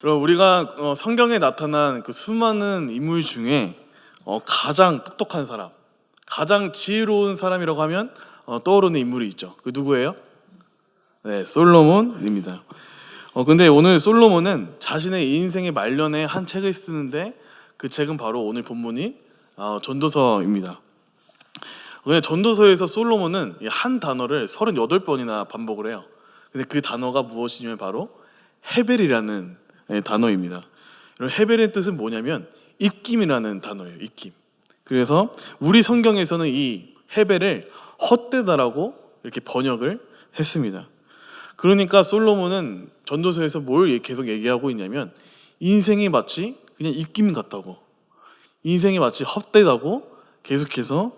그럼 우리가 성경에 나타난 그 수많은 인물 중에 가장 똑똑한 사람, 가장 지혜로운 사람이라고 하면 떠오르는 인물이 있죠. 그 누구예요? 네, 솔로몬입니다. 근데 오늘 솔로몬은 자신의 인생의 말년에 한 책을 쓰는데 그 책은 바로 오늘 본문인 전도서입니다. 근데 전도서에서 솔로몬은 한 단어를 38번이나 반복을 해요. 근데 그 단어가 무엇이냐면 바로 헤벨이라는 단어입니다. 헤벨의 뜻은 뭐냐면 입김이라는 단어예요. 입김. 그래서 우리 성경에서는 이 헤벨을 헛되다라고 이렇게 번역을 했습니다. 그러니까 솔로몬은 전도서에서 뭘 계속 얘기하고 있냐면 인생이 마치 그냥 입김 같다고, 인생이 마치 헛되다고 계속해서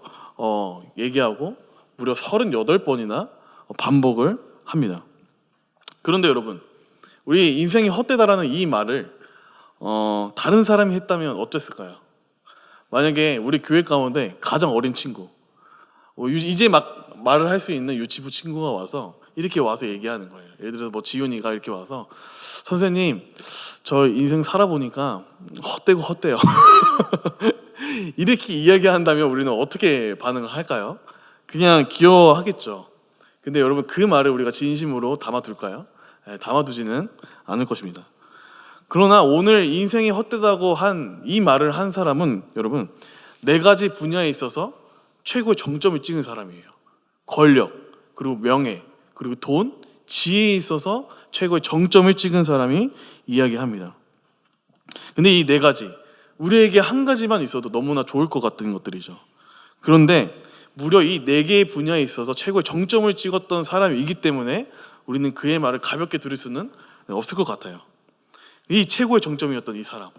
얘기하고 무려 38번이나 반복을 합니다. 그런데 여러분, 우리 인생이 헛되다라는 이 말을 다른 사람이 했다면 어땠을까요? 만약에 우리 교회 가운데 가장 어린 친구, 이제 막 말을 할 수 있는 유치부 친구가 와서 이렇게 와서 얘기하는 거예요. 예를 들어서 지훈이가 이렇게 와서 선생님, 저 인생 살아보니까 헛되고 헛돼요. 이렇게 이야기한다면 우리는 어떻게 반응을 할까요? 그냥 귀여워하겠죠. 근데 여러분, 그 말을 우리가 진심으로 담아둘까요? 담아두지는 않을 것입니다. 그러나 오늘 인생이 헛되다고 한 이 말을 한 사람은 여러분 4가지 분야에 있어서 최고의 정점을 찍은 사람이에요. 권력, 그리고 명예, 그리고 돈, 지혜에 있어서 최고의 정점을 찍은 사람이 이야기합니다. 근데 이 4가지, 우리에게 한 가지만 있어도 너무나 좋을 것 같은 것들이죠. 그런데 무려 이 4개의 분야에 있어서 최고의 정점을 찍었던 사람이기 때문에 우리는 그의 말을 가볍게 들을 수는 없을 것 같아요. 이 최고의 정점이었던 이 사람,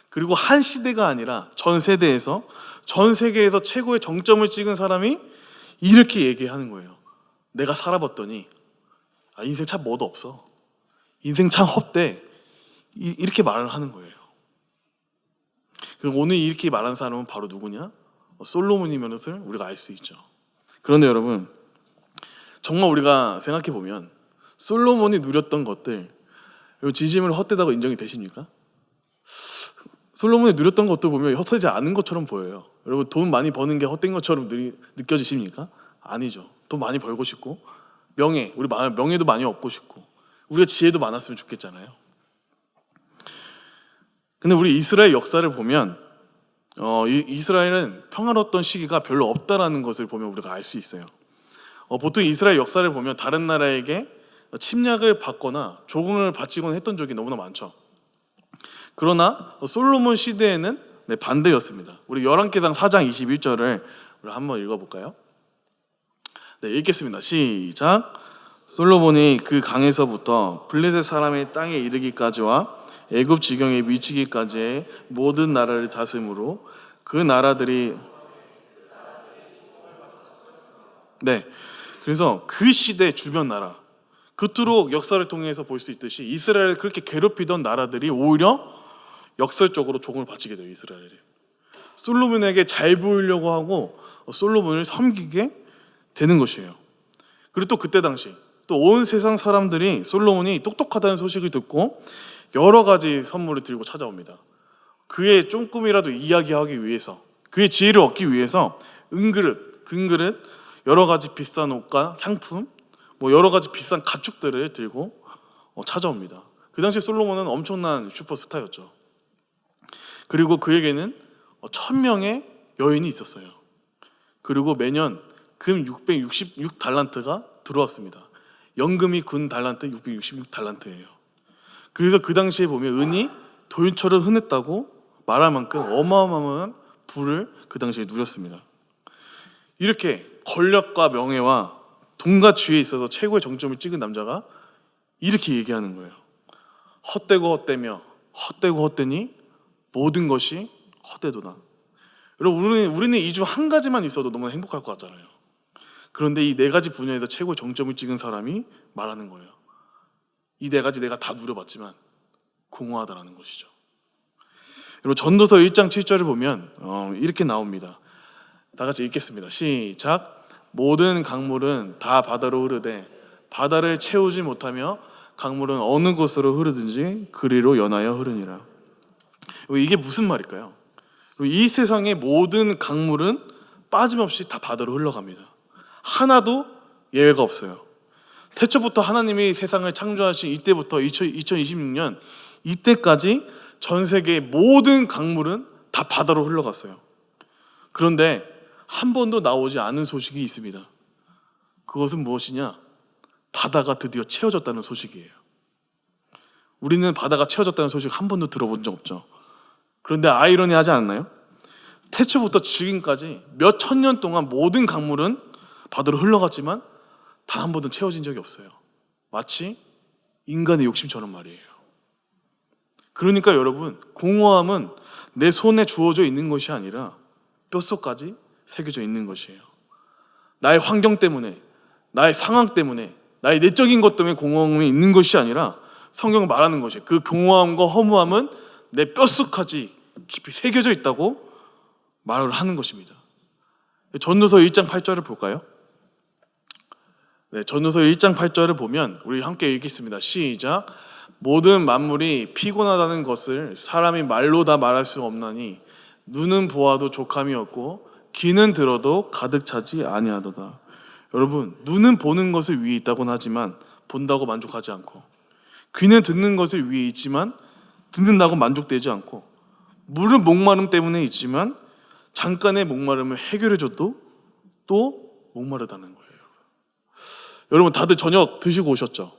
그리고 한 시대가 아니라 전 세대에서, 전 세계에서 최고의 정점을 찍은 사람이 이렇게 얘기하는 거예요. 내가 살아봤더니 인생 참 뭐도 없어, 인생 참 헛돼, 이렇게 말을 하는 거예요. 그럼 오늘 이렇게 말한 사람은 바로 누구냐? 솔로몬이면 것을 우리가 알 수 있죠. 그런데 여러분, 정말 우리가 생각해 보면 솔로몬이 누렸던 것들, 진심으로 헛되다고 인정이 되십니까? 솔로몬이 누렸던 것도 보면 헛되지 않은 것처럼 보여요. 여러분, 돈 많이 버는 게 헛된 것처럼 느껴지십니까? 아니죠. 돈 많이 벌고 싶고, 우리 명예도 많이 얻고 싶고, 우리가 지혜도 많았으면 좋겠잖아요. 근데 우리 이스라엘 역사를 보면 이스라엘은 평화로웠던 시기가 별로 없다라는 것을 보면 우리가 알 수 있어요. 보통 이스라엘 역사를 보면 다른 나라에게 침략을 받거나 조공을 바치곤 했던 적이 너무나 많죠. 그러나 솔로몬 시대에는 반대였습니다. 우리 열왕기상 4장 21절을 우리 한번 읽어볼까요? 네, 읽겠습니다. 시작. 솔로몬이 그 강에서부터 블레셋 사람의 땅에 이르기까지와 애굽 지경에 미치기까지의 모든 나라를 다스림으로 그 나라들이 그래서 그 시대 주변 나라, 그토록 역사를 통해서 볼 수 있듯이 이스라엘을 그렇게 괴롭히던 나라들이 오히려 역설적으로 조공을 바치게 돼요. 이스라엘이 솔로몬에게 잘 보이려고 하고 솔로몬을 섬기게 되는 것이에요. 그리고 또 그때 당시 또 온 세상 사람들이 솔로몬이 똑똑하다는 소식을 듣고 여러 가지 선물을 들고 찾아옵니다. 그의 조금이라도 이야기하기 위해서, 그의 지혜를 얻기 위해서 은그릇, 금그릇, 여러 가지 비싼 옷과 향품, 여러 가지 비싼 가축들을 들고 찾아옵니다. 그 당시 솔로몬은 엄청난 슈퍼스타였죠. 그리고 그에게는 1000명의 여인이 있었어요. 그리고 매년 금 666달란트가 들어왔습니다. 연금이 군 달란트 666달란트예요. 그래서 그 당시에 보면 은이 돌처럼 흔했다고 말할 만큼 어마어마한 부를 그 당시에 누렸습니다. 이렇게 권력과 명예와 돈과 지혜에 있어서 최고의 정점을 찍은 남자가 이렇게 얘기하는 거예요. 헛되고 헛되며 헛되고 헛되니 모든 것이 헛되도다. 여러분, 우리는 이 중 한 가지만 있어도 너무나 행복할 것 같잖아요. 그런데 이 4가지 분야에서 최고의 정점을 찍은 사람이 말하는 거예요. 이 4가지 내가 다 누려봤지만 공허하다라는 것이죠. 여러분, 전도서 1장 7절을 보면 이렇게 나옵니다. 다 같이 읽겠습니다. 시작. 모든 강물은 다 바다로 흐르되 바다를 채우지 못하며 강물은 어느 곳으로 흐르든지 그리로 연하여 흐르니라. 이게 무슨 말일까요? 이 세상의 모든 강물은 빠짐없이 다 바다로 흘러갑니다. 하나도 예외가 없어요. 태초부터 하나님이 세상을 창조하신 이때부터 2026년 이때까지 전 세계의 모든 강물은 다 바다로 흘러갔어요. 그런데 한 번도 나오지 않은 소식이 있습니다. 그것은 무엇이냐? 바다가 드디어 채워졌다는 소식이에요. 우리는 바다가 채워졌다는 소식 한 번도 들어본 적 없죠. 그런데 아이러니하지 않나요? 태초부터 지금까지 몇 천 년 동안 모든 강물은 바다로 흘러갔지만 단 한 번도 채워진 적이 없어요. 마치 인간의 욕심처럼 말이에요. 그러니까 여러분, 공허함은 내 손에 주어져 있는 것이 아니라 뼛속까지 새겨져 있는 것이에요. 나의 환경 때문에, 나의 상황 때문에, 나의 내적인 것 때문에 공허함이 있는 것이 아니라 성경은 말하는 것이에요. 그 공허함과 허무함은 내 뼛속까지 깊이 새겨져 있다고 말을 하는 것입니다. 전도서 1장 8절을 볼까요? 네, 전도서 1장 8절을 보면 우리 함께 읽겠습니다. 시작. 모든 만물이 피곤하다는 것을 사람이 말로 다 말할 수 없나니 눈은 보아도 족함이 없고 귀는 들어도 가득 차지 아니하도다. 여러분, 눈은 보는 것을 위해 있다고는 하지만 본다고 만족하지 않고, 귀는 듣는 것을 위해 있지만 듣는다고 만족되지 않고, 물은 목마름 때문에 있지만 잠깐의 목마름을 해결해줘도 또 목마르다는 거예요. 여러분, 다들 저녁 드시고 오셨죠?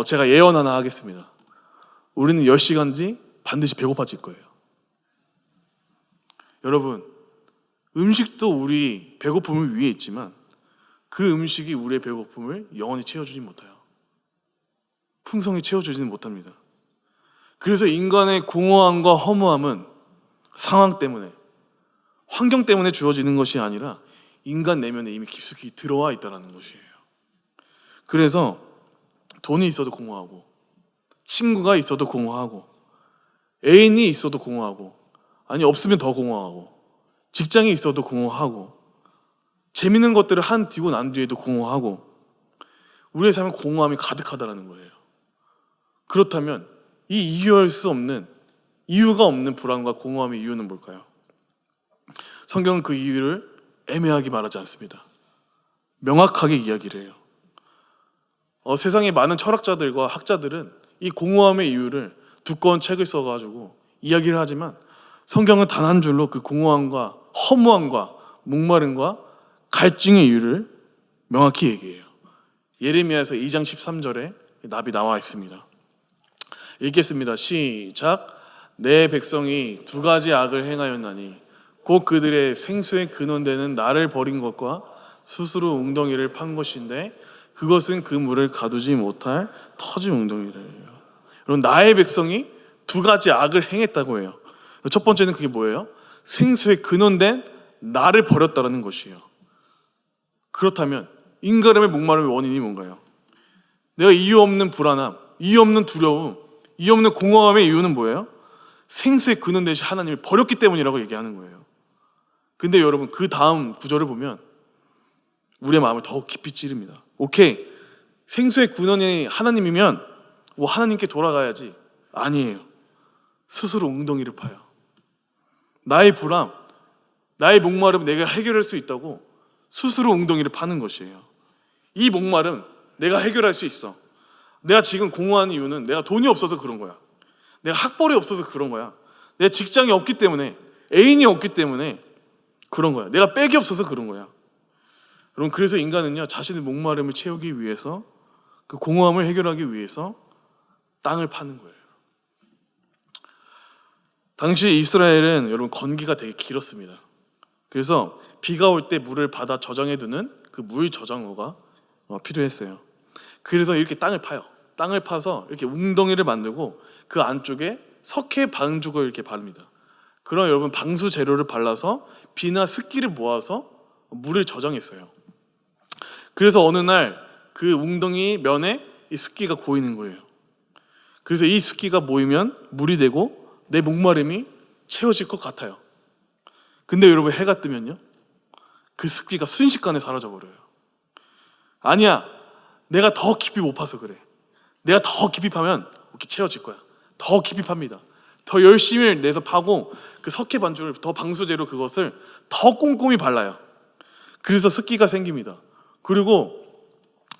제가 예언 하나 하겠습니다. 우리는 10시간 뒤 반드시 배고파질 거예요. 여러분, 음식도 우리 배고픔을 위해 있지만 그 음식이 우리의 배고픔을 영원히 채워주지 못해요. 풍성히 채워주지는 못합니다. 그래서 인간의 공허함과 허무함은 상황 때문에, 환경 때문에 주어지는 것이 아니라 인간 내면에 이미 깊숙이 들어와 있다는 것이에요. 그래서 돈이 있어도 공허하고, 친구가 있어도 공허하고, 애인이 있어도 공허하고, 아니 없으면 더 공허하고, 직장이 있어도 공허하고, 재밌는 것들을 한 뒤고 난 뒤에도 공허하고, 우리의 삶은 공허함이 가득하다는 거예요. 그렇다면 이 이유할 수 없는, 이유가 없는 불안과 공허함의 이유는 뭘까요? 성경은 그 이유를 애매하게 말하지 않습니다. 명확하게 이야기를 해요. 세상의 많은 철학자들과 학자들은 이 공허함의 이유를 두꺼운 책을 써가지고 이야기를 하지만 성경은 단 한 줄로 그 공허함과 허무함과 목마름과 갈증의 이유를 명확히 얘기해요. 예레미야에서 2장 13절에 답이 나와 있습니다. 읽겠습니다. 시작. 내 백성이 두 가지 악을 행하였나니 곧 그들의 생수의 근원되는 나를 버린 것과 스스로 웅덩이를 판 것인데 그것은 그 물을 가두지 못할 터진 웅덩이래요. 여러분, 나의 백성이 두 가지 악을 행했다고 해요. 첫 번째는 그게 뭐예요? 생수의 근원된 나를 버렸다는 것이에요. 그렇다면 인간의 목마름의 원인이 뭔가요? 내가 이유 없는 불안함, 이유 없는 두려움, 이유 없는 공허함의 이유는 뭐예요? 생수의 근원 대신 하나님을 버렸기 때문이라고 얘기하는 거예요. 근데 여러분, 그 다음 구절을 보면 우리의 마음을 더욱 깊이 찌릅니다. 오케이, 생수의 근원이 하나님이면 하나님께 돌아가야지. 아니에요. 스스로 웅덩이를 파요. 나의 불안, 나의 목마름 내가 해결할 수 있다고 스스로 웅덩이를 파는 것이에요. 이 목마름 내가 해결할 수 있어. 내가 지금 공허한 이유는 내가 돈이 없어서 그런 거야. 내가 학벌이 없어서 그런 거야. 내 직장이 없기 때문에, 애인이 없기 때문에 그런 거야. 내가 백이 없어서 그런 거야. 여러분, 그래서 인간은요, 자신의 목마름을 채우기 위해서, 그 공허함을 해결하기 위해서 땅을 파는 거예요. 당시 이스라엘은 여러분 건기가 되게 길었습니다. 그래서 비가 올 때 물을 받아 저장해두는 그 물 저장고가 필요했어요. 그래서 이렇게 땅을 파요. 땅을 파서 이렇게 웅덩이를 만들고 그 안쪽에 석회 방죽을 이렇게 바릅니다. 그럼 여러분, 방수 재료를 발라서 비나 습기를 모아서 물을 저장했어요. 그래서 어느 날 그 웅덩이 면에 이 습기가 고이는 거예요. 그래서 이 습기가 모이면 물이 되고 내 목마름이 채워질 것 같아요. 근데 여러분, 해가 뜨면요, 그 습기가 순식간에 사라져 버려요. 아니야, 내가 더 깊이 못 파서 그래. 내가 더 깊이 파면 이렇게 채워질 거야. 더 깊이 팝니다. 더 열심히 내서 파고 그 석회 반죽을 더 방수제로 그것을 더 꼼꼼히 발라요. 그래서 습기가 생깁니다. 그리고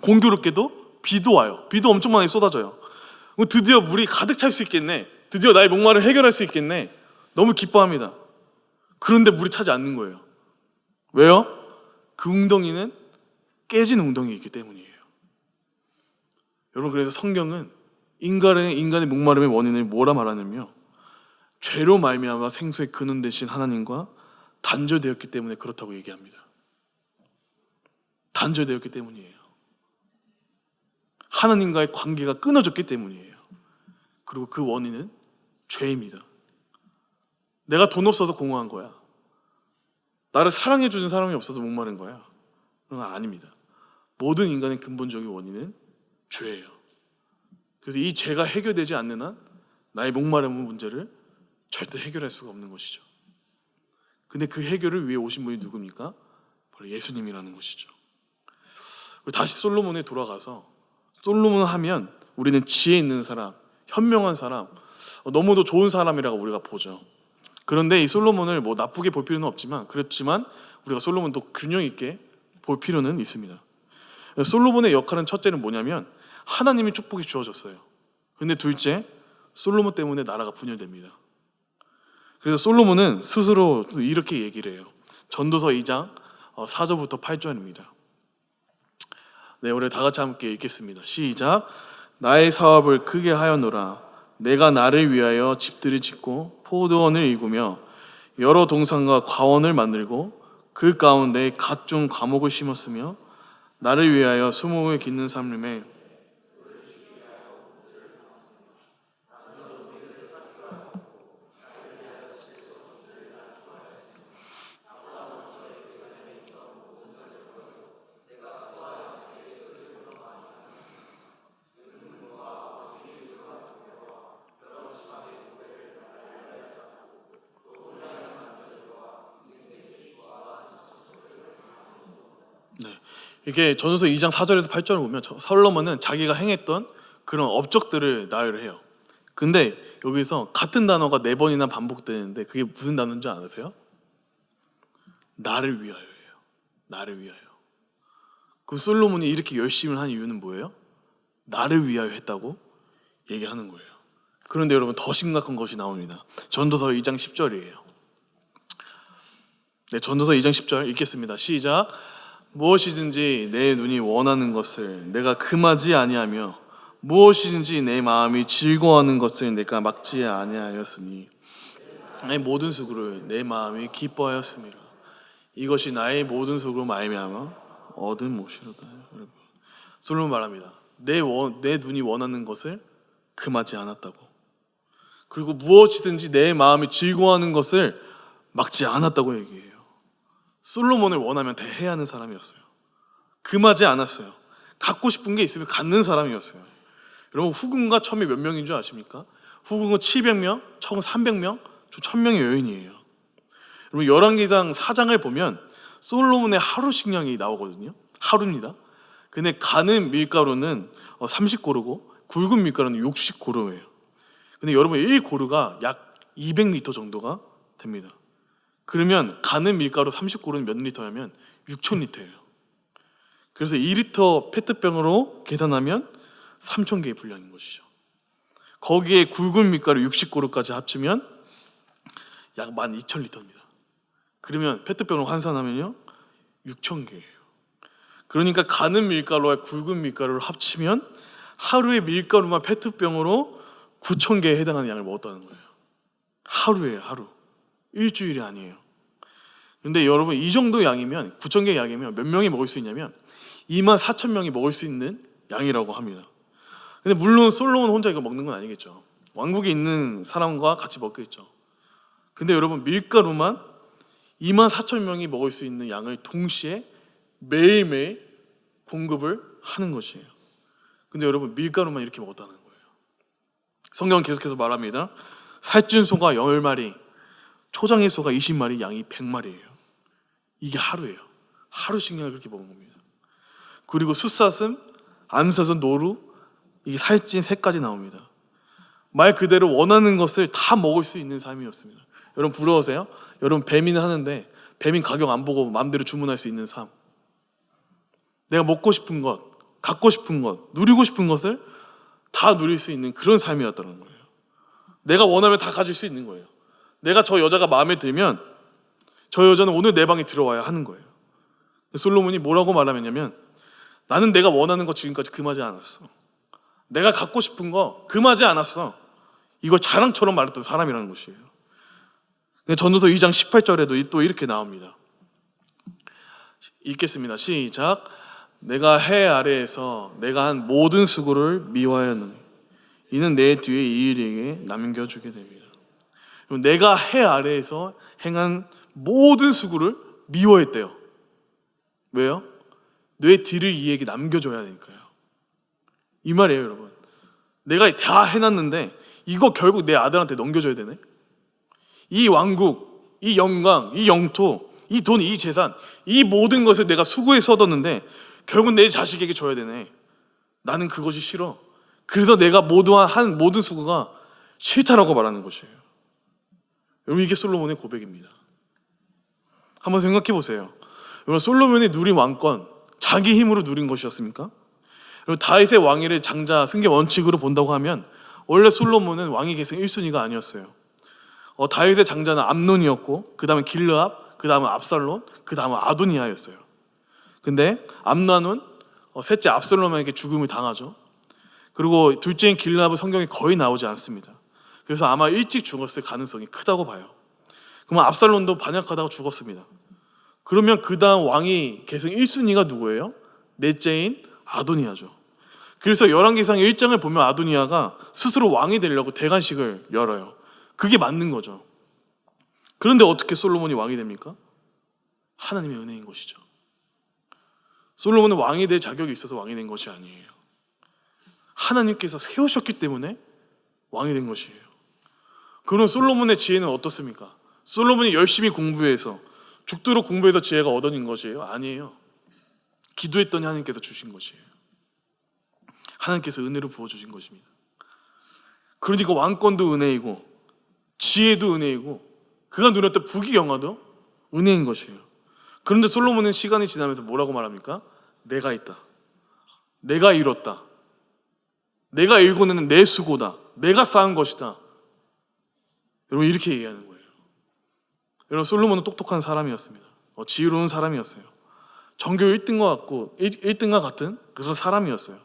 공교롭게도 비도 와요. 비도 엄청 많이 쏟아져요. 드디어 물이 가득 찰 수 있겠네. 드디어 나의 목마름을 해결할 수 있겠네. 너무 기뻐합니다. 그런데 물이 차지 않는 거예요. 왜요? 그 웅덩이는 깨진 웅덩이이기 때문이에요. 여러분, 그래서 성경은 인간의 목마름의 원인을 뭐라 말하냐면요, 죄로 말미암아 생수의 근원 되신 하나님과 단절되었기 때문에 그렇다고 얘기합니다. 단절되었기 때문이에요. 하나님과의 관계가 끊어졌기 때문이에요. 그리고 그 원인은 죄입니다. 내가 돈 없어서 공허한 거야. 나를 사랑해 주는 사람이 없어서 목마른 거야. 그런 건 아닙니다. 모든 인간의 근본적인 원인은 죄예요. 그래서 이 죄가 해결되지 않는 한 나의 목마름 문제를 절대 해결할 수가 없는 것이죠. 근데 그 해결을 위해 오신 분이 누굽니까? 바로 예수님이라는 것이죠. 다시 솔로몬에 돌아가서, 솔로몬 하면 우리는 지혜 있는 사람, 현명한 사람, 너무도 좋은 사람이라고 우리가 보죠. 그런데 이 솔로몬을 뭐 나쁘게 볼 필요는 없지만, 그렇지만 우리가 솔로몬도 균형 있게 볼 필요는 있습니다. 솔로몬의 역할은, 첫째는 뭐냐면 하나님의 축복이 주어졌어요. 근데 둘째, 솔로몬 때문에 나라가 분열됩니다. 그래서 솔로몬은 스스로 이렇게 얘기를 해요. 전도서 2장 4절부터 8절입니다. 네, 우리 다 같이 함께 읽겠습니다. 시작. 나의 사업을 크게 하였노라. 내가 나를 위하여 집들을 짓고 포도원을 일구며 여러 동산과 과원을 만들고 그 가운데 각종 과목을 심었으며 나를 위하여 수목을 깃는 삶림에 이렇게 전도서 2장 4절에서 8절을 보면 솔로몬은 자기가 행했던 그런 업적들을 나열을 해요. 근데 여기서 같은 단어가 4번이나 반복되는데 그게 무슨 단어인지 아세요? 나를 위하여예요. 나를 위하여. 그 솔로몬이 이렇게 열심히 한 이유는 뭐예요? 나를 위하여 했다고 얘기하는 거예요. 그런데 여러분, 더 심각한 것이 나옵니다. 전도서 2장 10절이에요. 네, 전도서 2장 10절 읽겠습니다. 시작. 무엇이든지 내 눈이 원하는 것을 내가 금하지 아니하며 무엇이든지 내 마음이 즐거워하는 것을 내가 막지 아니하였으니 나의 모든 수고를 내 마음이 기뻐하였습니다. 이것이 나의 모든 수고로 말미암아 얻은 몫이로다. 여러분, 솔로몬 말합니다. 내 눈이 원하는 것을 금하지 않았다고. 그리고 무엇이든지 내 마음이 즐거워하는 것을 막지 않았다고 얘기해요. 솔로몬을 원하면 다 해야 하는 사람이었어요. 금하지 않았어요. 갖고 싶은 게 있으면 갖는 사람이었어요. 여러분, 후궁과 첨이 몇 명인 줄 아십니까? 후궁은 700명, 첨은 300명, 저 1000명의 여인이에요. 여러분, 열왕기상 4장을 보면 솔로몬의 하루 식량이 나오거든요. 하루입니다. 근데 가는 밀가루는 30고루고 굵은 밀가루는 60고루예요. 근데 여러분, 1고루가 약 200리터 정도가 됩니다. 그러면 가는 밀가루 30고루는 몇 리터냐면 6000리터예요. 그래서 2리터 페트병으로 계산하면 3000개의 분량인 것이죠. 거기에 굵은 밀가루 60고루까지 합치면 약 12000리터입니다. 그러면 페트병으로 환산하면요 6000개예요. 그러니까 가는 밀가루와 굵은 밀가루를 합치면 하루의 밀가루만 페트병으로 9000개에 해당하는 양을 먹었다는 거예요. 하루예요, 하루. 일주일이 아니에요. 그런데 여러분, 이 정도 양이면, 9,000개 양이면 몇 명이 먹을 수 있냐면 24,000명이 먹을 수 있는 양이라고 합니다. 근데 물론 솔로몬 혼자 이거 먹는 건 아니겠죠. 왕국에 있는 사람과 같이 먹겠죠. 근데 여러분, 밀가루만 24,000명이 먹을 수 있는 양을 동시에 매일매일 공급을 하는 것이에요. 근데 여러분, 밀가루만 이렇게 먹었다는 거예요. 성경은 계속해서 말합니다. 살찐 소가 10마리, 초장의 소가 20마리, 양이 100마리예요. 이게 하루예요. 하루 식량을 그렇게 먹은 겁니다. 그리고 숫사슴 암사전, 노루, 이게 살찐 새까지 나옵니다. 말 그대로 원하는 것을 다 먹을 수 있는 삶이었습니다. 여러분 부러우세요? 여러분 배민을 하는데 배민 가격 안 보고 마음대로 주문할 수 있는 삶. 내가 먹고 싶은 것, 갖고 싶은 것, 누리고 싶은 것을 다 누릴 수 있는 그런 삶이었다는 거예요. 내가 원하면 다 가질 수 있는 거예요. 내가 저 여자가 마음에 들면 저 여자는 오늘 내 방에 들어와야 하는 거예요. 솔로몬이 뭐라고 말하냐면 나는 내가 원하는 거 지금까지 금하지 않았어. 내가 갖고 싶은 거 금하지 않았어. 이걸 자랑처럼 말했던 사람이라는 것이에요. 전도서 2장 18절에도 또 이렇게 나옵니다. 읽겠습니다. 시작. 내가 해 아래에서 내가 한 모든 수고를 미워하였느니 이는 내 뒤에 이 일에게 남겨주게 됩니다. 내가 해 아래에서 행한 모든 수고를 미워했대요. 왜요? 내 뒤를 이에게 남겨줘야 되니까요. 이 말이에요, 여러분. 내가 다 해놨는데 이거 결국 내 아들한테 넘겨줘야 되네. 이 왕국, 이 영광, 이 영토, 이 돈, 이 재산, 이 모든 것을 내가 수고해서 얻었는데 결국 내 자식에게 줘야 되네. 나는 그것이 싫어. 그래서 내가 한 모든 수고가 싫다라고 말하는 것이에요. 여러분 이게 솔로몬의 고백입니다. 한번 생각해 보세요. 여러분 솔로몬이 누린 왕권 자기 힘으로 누린 것이었습니까? 여러분 다윗의 왕위를 장자 승계 원칙으로 본다고 하면 원래 솔로몬은 왕위 계승 1순위가 아니었어요. 다윗의 장자는 암논이었고 그 다음에 길르압, 그 다음에 압살론, 그 다음에 아도니아였어요. 근데 암논은 셋째 압살롬에게 죽음을 당하죠. 그리고 둘째인 길르압은 성경에 거의 나오지 않습니다. 그래서 아마 일찍 죽었을 가능성이 크다고 봐요. 그러면 압살론도 반역하다가 죽었습니다. 그러면 그 다음 왕이 계승 1순위가 누구예요? 넷째인 아도니아죠. 그래서 열왕기상 1장을 보면 아도니아가 스스로 왕이 되려고 대관식을 열어요. 그게 맞는 거죠. 그런데 어떻게 솔로몬이 왕이 됩니까? 하나님의 은혜인 것이죠. 솔로몬은 왕이 될 자격이 있어서 왕이 된 것이 아니에요. 하나님께서 세우셨기 때문에 왕이 된 것이에요. 그럼 솔로몬의 지혜는 어떻습니까? 솔로몬이 열심히 공부해서 죽도록 공부해서 지혜가 얻어진 것이에요? 아니에요. 기도했더니 하나님께서 주신 것이에요. 하나님께서 은혜로 부어주신 것입니다. 그러니까 왕권도 은혜이고 지혜도 은혜이고 그가 누렸던 부귀영화도 은혜인 것이에요. 그런데 솔로몬은 시간이 지나면서 뭐라고 말합니까? 내가 있다. 내가 이뤘다. 내가 일궈내는 내 수고다. 내가 쌓은 것이다. 여러분 이렇게 얘기하는 거예요. 여러분 솔로몬은 똑똑한 사람이었습니다. 지혜로운 사람이었어요. 전교 1등과 같은 그런 사람이었어요.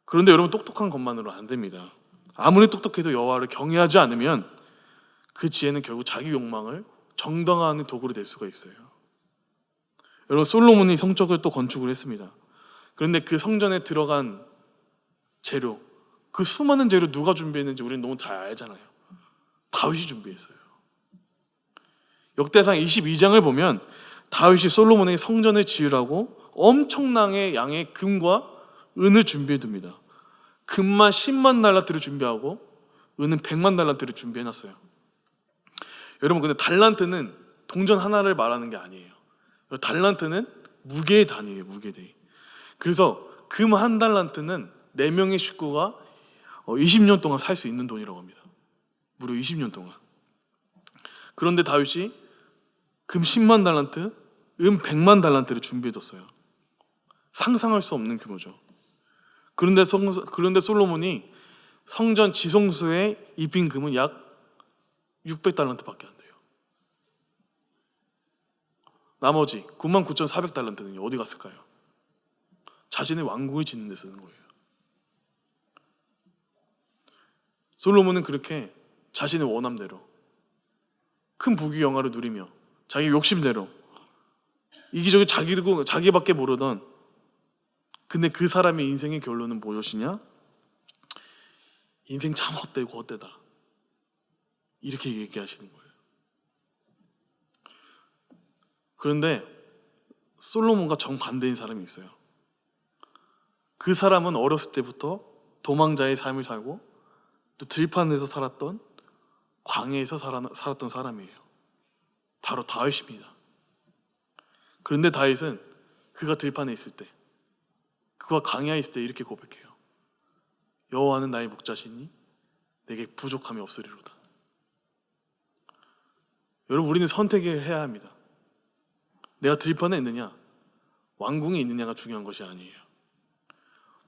그런데 여러분 똑똑한 것만으로 안 됩니다. 아무리 똑똑해도 여호와를 경외하지 않으면 그 지혜는 결국 자기 욕망을 정당화하는 도구로 될 수가 있어요. 여러분 솔로몬이 성적을 또 건축을 했습니다. 그런데 그 성전에 들어간 재료, 그 수많은 재료 누가 준비했는지 우리는 너무 잘 알잖아요. 다윗이 준비했어요. 역대상 22장을 보면 다윗이 솔로몬에게 성전을 지으라고 엄청나게 양의 금과 은을 준비해 둡니다. 금만 10만 달란트를 준비하고 은은 100만 달란트를 준비해놨어요. 여러분 근데 달란트는 동전 하나를 말하는 게 아니에요. 달란트는 무게의 단위예요. 무게의 단위. 그래서 금 한 달란트는 4명의 식구가 20년 동안 살 수 있는 돈이라고 합니다. 무려 20년 동안. 그런데 다윗이 금 10만 달란트, 은 100만 달란트를 준비해뒀어요. 상상할 수 없는 규모죠. 그런데 솔로몬이 성전 지성소에 입힌 금은 약 600달란트밖에 안 돼요. 나머지 99,400달란트는 어디 갔을까요? 자신의 왕국을 짓는 데 쓰는 거예요. 솔로몬은 그렇게 자신의 원함대로 큰 부귀영화를 누리며 자기 욕심대로 이기적인 자기밖에 모르던, 근데 그 사람의 인생의 결론은 무엇이냐? 인생 참 헛되고 헛되다, 이렇게 얘기하시는 거예요. 그런데 솔로몬과 정반대인 사람이 있어요. 그 사람은 어렸을 때부터 도망자의 삶을 살고 또 들판에서 살았던, 광야에서 살았던 사람이에요. 바로 다윗입니다. 그런데 다윗은 그가 들판에 있을 때 그와 강야에 있을 때 이렇게 고백해요. 여호와는 나의 목자시니 내게 부족함이 없으리로다. 여러분, 우리는 선택을 해야 합니다. 내가 들판에 있느냐, 왕궁에 있느냐가 중요한 것이 아니에요.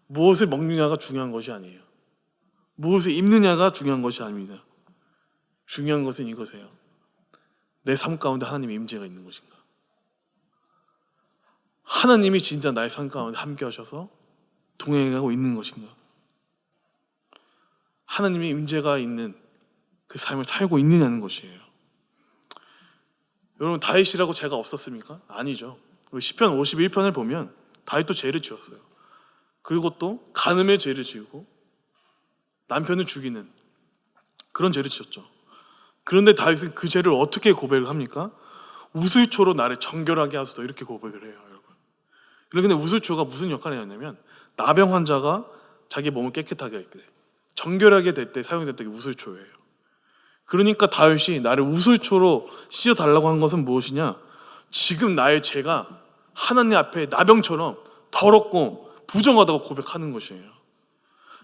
무엇을 먹느냐가 중요한 것이 아니에요. 무엇을 입느냐가 중요한 것이 아닙니다. 중요한 것은 이것이에요. 내 삶 가운데 하나님의 임재가 있는 것인가? 하나님이 진짜 나의 삶 가운데 함께 하셔서 동행하고 있는 것인가? 하나님의 임재가 있는 그 삶을 살고 있느냐는 것이에요. 여러분, 다윗이라고 죄가 없었습니까? 아니죠. 시편 51편을 보면 다윗도 죄를 지었어요. 그리고 또 간음의 죄를 지고 남편을 죽이는 그런 죄를 지었죠. 그런데 다윗은 그 죄를 어떻게 고백을 합니까? 우슬초로 나를 정결하게 하소서, 이렇게 고백을 해요, 여러분. 그런데 우슬초가 무슨 역할을 하냐면 나병 환자가 자기 몸을 깨끗하게 할 때, 정결하게 될 때 사용됐던 게 우슬초예요. 그러니까 다윗이 나를 우슬초로 씻어달라고 한 것은 무엇이냐? 지금 나의 죄가 하나님 앞에 나병처럼 더럽고 부정하다고 고백하는 것이에요.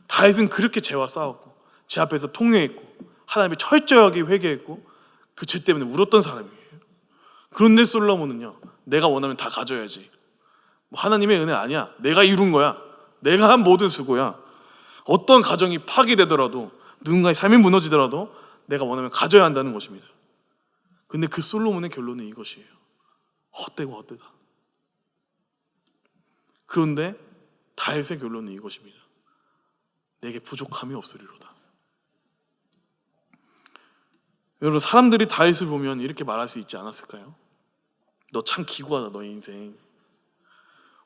다윗은 그렇게 죄와 싸웠고 죄 앞에서 통회했고 하나님이 철저하게 회개했고 그 죄 때문에 울었던 사람이에요. 그런데 솔로몬은요, 내가 원하면 다 가져야지. 하나님의 은혜 아니야. 내가 이룬 거야. 내가 한 모든 수고야. 어떤 가정이 파괴되더라도, 누군가의 삶이 무너지더라도 내가 원하면 가져야 한다는 것입니다. 근데 그 솔로몬의 결론은 이것이에요. 헛되고 헛되다. 그런데 다윗의 결론은 이것입니다. 내게 부족함이 없으리로다. 여러분, 사람들이 다윗을 보면 이렇게 말할 수 있지 않았을까요? 너 참 기구하다, 너의 인생.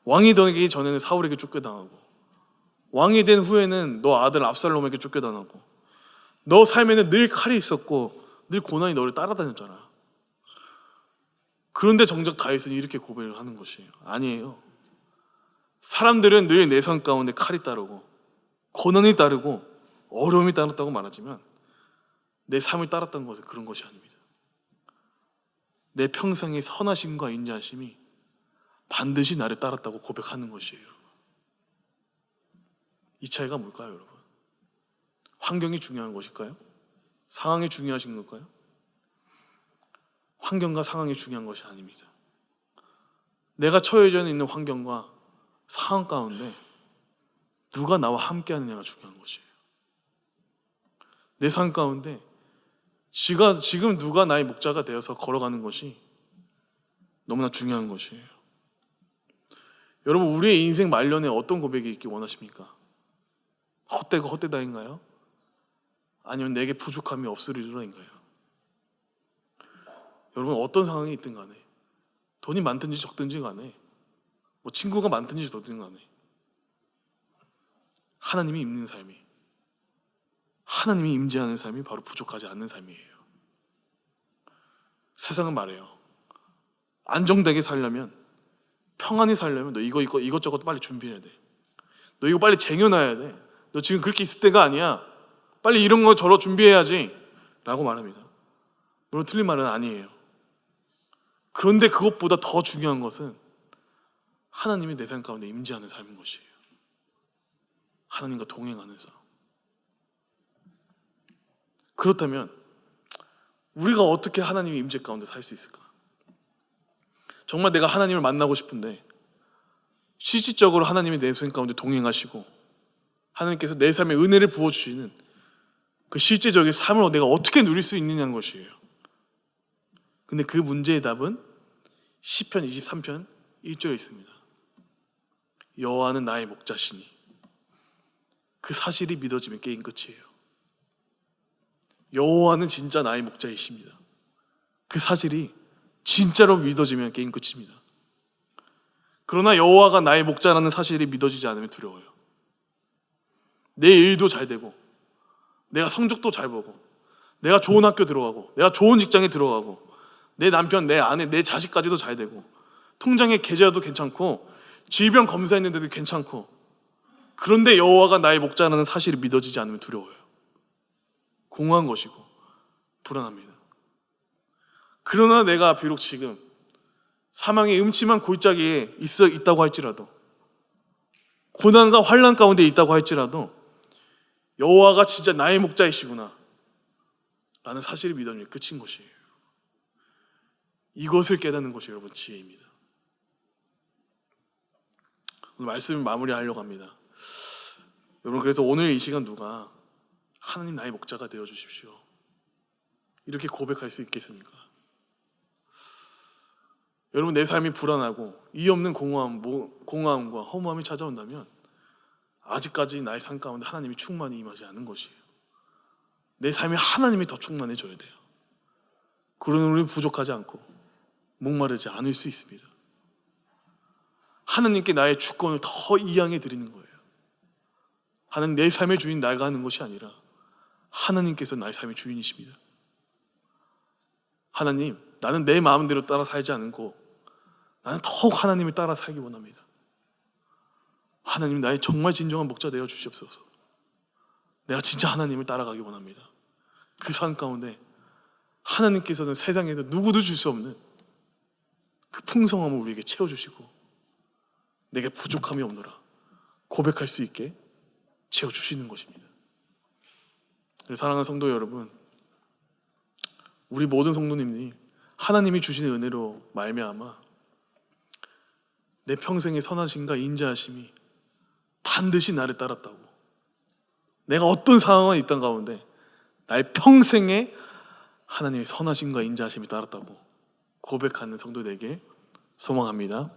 왕이 되기 전에는 사울에게 쫓겨당하고, 왕이 된 후에는 너 아들 압살롬에게 쫓겨당하고, 너 삶에는 늘 칼이 있었고 늘 고난이 너를 따라다녔잖아. 그런데 정작 다윗은 이렇게 고백을 하는 것이에요. 아니에요. 사람들은 늘 내 삶 가운데 칼이 따르고 고난이 따르고 어려움이 따랐다고 말하지만 내 삶을 따랐던 것은 그런 것이 아닙니다. 내 평생의 선하심과 인자하심이 반드시 나를 따랐다고 고백하는 것이에요. 이 차이가 뭘까요, 여러분? 환경이 중요한 것일까요? 상황이 중요하신 걸까요? 환경과 상황이 중요한 것이 아닙니다. 내가 처해져 있는 환경과 상황 가운데 누가 나와 함께 하느냐가 중요한 것이에요. 내 삶 가운데 지금 누가 나의 목자가 되어서 걸어가는 것이 너무나 중요한 것이에요. 여러분, 우리의 인생 말년에 어떤 고백이 있기 원하십니까? 헛되고 헛되다인가요? 아니면 내게 부족함이 없으리로인가요? 여러분, 어떤 상황이 있든 간에, 돈이 많든지 적든지 간에, 친구가 많든지 적든지 간에, 하나님이 있는 삶이, 하나님이 임재하는 삶이 바로 부족하지 않는 삶이에요. 세상은 말해요. 안정되게 살려면, 평안히 살려면 너 이것저것 빨리 준비해야 돼. 너 이거 빨리 쟁여놔야 돼. 너 지금 그렇게 있을 때가 아니야. 빨리 이런 거 저러 준비해야지 라고 말합니다. 물론 틀린 말은 아니에요. 그런데 그것보다 더 중요한 것은 하나님이 내 삶 가운데 임재하는 삶인 것이에요. 하나님과 동행하는 삶. 그렇다면 우리가 어떻게 하나님의 임재 가운데 살 수 있을까? 정말 내가 하나님을 만나고 싶은데 실질적으로 하나님이 내 삶 가운데 동행하시고 하나님께서 내 삶에 은혜를 부어주시는 그 실제적인 삶을 내가 어떻게 누릴 수 있느냐는 것이에요. 근데 그 문제의 답은 시편 23편 1절에 있습니다. 여호와는 나의 목자시니. 그 사실이 믿어지면 게임 끝이에요. 여호와는 진짜 나의 목자이십니다. 그 사실이 진짜로 믿어지면 게임 끝입니다. 그러나 여호와가 나의 목자라는 사실이 믿어지지 않으면 두려워요. 내 일도 잘 되고 내가 성적도 잘 보고 내가 좋은 학교 들어가고 내가 좋은 직장에 들어가고 내 남편, 내 아내, 내 자식까지도 잘 되고 통장에 계좌도 괜찮고 질병 검사했는데도 괜찮고, 그런데 여호와가 나의 목자라는 사실이 믿어지지 않으면 두려워요. 공허한 것이고 불안합니다. 그러나 내가 비록 지금 사망의 음침한 골짜기에 있다고 할지라도 고난과 환난 가운데 있다고 할지라도 여호와가 진짜 나의 목자이시구나 라는 사실을 믿으면 끝인 것이에요. 이것을 깨닫는 것이 여러분 지혜입니다. 오늘 말씀을 마무리하려고 합니다. 여러분, 그래서 오늘 이 시간 누가 하나님 나의 목자가 되어 주십시오 이렇게 고백할 수 있겠습니까? 여러분, 내 삶이 불안하고 이유 없는 공허함과 허무함이 찾아온다면 아직까지 나의 삶 가운데 하나님이 충만히 임하지 않은 것이에요. 내 삶이 하나님이 더 충만해져야 돼요. 그러면 우리는 부족하지 않고 목마르지 않을 수 있습니다. 하나님께 나의 주권을 더 이양해 드리는 거예요. 하나님, 내 삶의 주인 내가 하는 것이 아니라 하나님께서 나의 삶의 주인이십니다. 하나님, 나는 내 마음대로 따라 살지 않고 나는 더욱 하나님을 따라 살기 원합니다. 하나님, 나의 정말 진정한 목자 되어 주시옵소서. 내가 진짜 하나님을 따라가기 원합니다. 그 삶 가운데 하나님께서는 세상에도 누구도 줄 수 없는 그 풍성함을 우리에게 채워주시고 내게 부족함이 없노라 고백할 수 있게 채워주시는 것입니다. 사랑하는 성도 여러분, 우리 모든 성도님이 하나님이 주시는 은혜로 말미암아 내 평생의 선하심과 인자하심이 반드시 나를 따랐다고, 내가 어떤 상황에 있던 가운데 나의 평생에 하나님의 선하심과 인자하심이 따랐다고 고백하는 성도 되길 소망합니다.